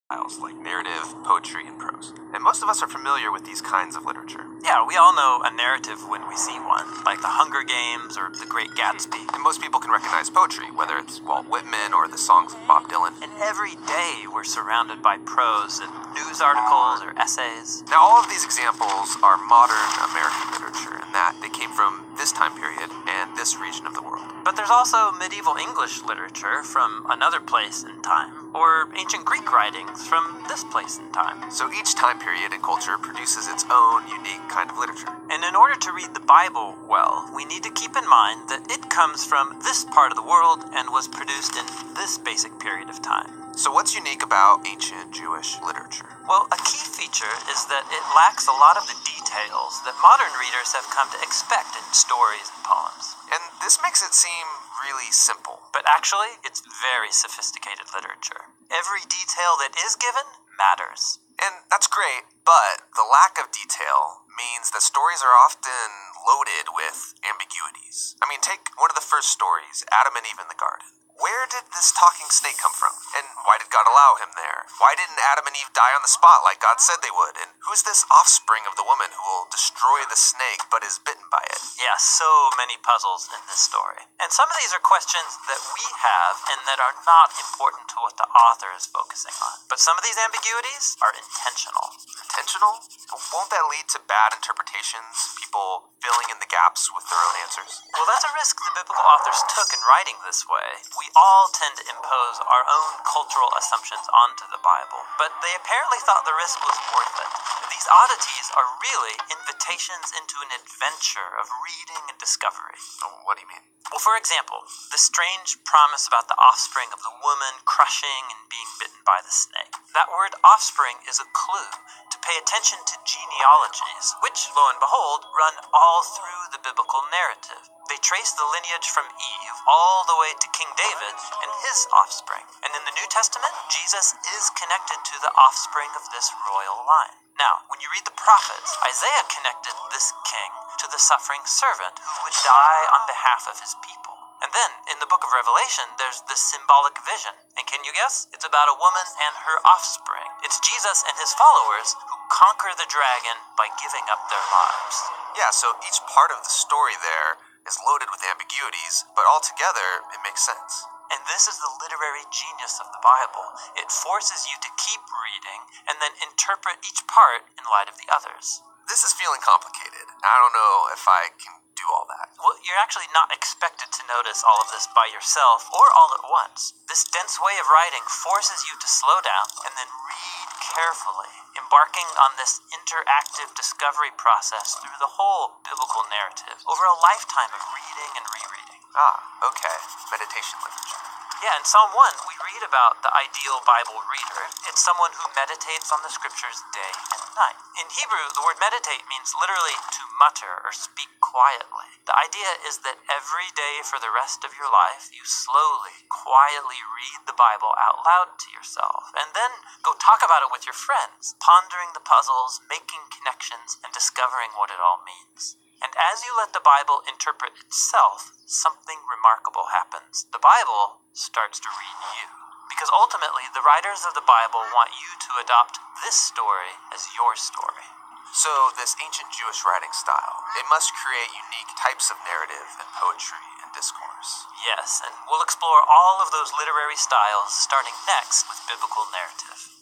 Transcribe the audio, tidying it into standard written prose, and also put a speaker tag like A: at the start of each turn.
A: styles like narrative, poetry, and prose. And most of us are familiar with these kinds of literature.
B: Yeah, we all know a narrative when we see one, like The Hunger Games or The Great Gatsby.
A: And most people can recognize poetry, whether it's Walt Whitman or the songs of Bob Dylan.
B: And every day we're surrounded by prose and news articles or essays.
A: Now, all of these examples are modern American literature in that they came from this time period and this region of the world.
B: But there's also medieval English literature from another place in time, or ancient Greek writings from this place in time.
A: So each time period and culture produces its own unique kind of literature.
B: And in order to read the Bible well, we need to keep in mind that it comes from this part of the world and was produced in this basic period of time.
A: So what's unique about ancient Jewish literature?
B: Well, a key feature is that it lacks a lot of the details that modern readers have come to expect in stories and poems.
A: And this makes it seem really simple.
B: But actually, it's very sophisticated literature. Every detail that is given matters.
A: And that's great, but the lack of detail means that stories are often loaded with ambiguities. I mean, take one of the first stories, Adam and Eve in the garden. Where did this talking snake come from? And why did God allow him there? Why didn't Adam and Eve die on the spot like God said they would? And who's this offspring of the woman who will destroy the snake but is bitten by it?
B: Yeah, so many puzzles in this story. And some of these are questions that we have and that are not important to what the author is focusing on. But some of these ambiguities are intentional.
A: Intentional? But won't that lead to bad interpretations? People filling in the gaps with their own answers?
B: Well, that's a risk the biblical authors took in writing this way. We all tend to impose our own cultural assumptions onto the Bible, but they apparently thought the risk was worth it. These oddities are really invitations into an adventure of reading and discovery.
A: Oh, what do you mean?
B: Well, for example, the strange promise about the offspring of the woman crushing and being bitten by the snake. That word offspring is a clue to pay attention to genealogies, which, lo and behold, run all through the biblical narrative. They trace the lineage from Eve all the way to King David and his offspring. And in the New Testament, Jesus is connected to the offspring of this royal line. Now, when you read the prophets, Isaiah connected this king to the suffering servant who would die on behalf of his people. And then, in the book of Revelation, there's this symbolic vision. And can you guess? It's about a woman and her offspring. It's Jesus and his followers who conquer the dragon by giving up their lives.
A: Yeah, so each part of the story there is loaded with ambiguities, but altogether, it makes sense.
B: And this is the literary genius of the Bible. It forces you to keep reading and then interpret each part in light of the others.
A: This is feeling complicated. I don't know if I can do all that.
B: Well, you're actually not expected to notice all of this by yourself or all at once. This dense way of writing forces you to slow down and then read carefully, embarking on this interactive discovery process through the whole biblical narrative over a lifetime of reading and rereading.
A: Ah, okay. Meditation literature.
B: Yeah, in Psalm 1, we read about the ideal Bible reader. It's someone who meditates on the scriptures day and night. In Hebrew, the word meditate means literally to mutter or speak quietly. The idea is that every day for the rest of your life, you slowly, quietly read the Bible out loud to yourself, and then go talk about it with your friends, pondering the puzzles, making connections, and discovering what it all means. And as you let the Bible interpret itself, something remarkable happens. The Bible starts to read you. Because ultimately, the writers of the Bible want you to adopt this story as your story.
A: So this ancient Jewish writing style, it must create unique types of narrative and poetry and discourse.
B: Yes, and we'll explore all of those literary styles starting next with biblical narrative.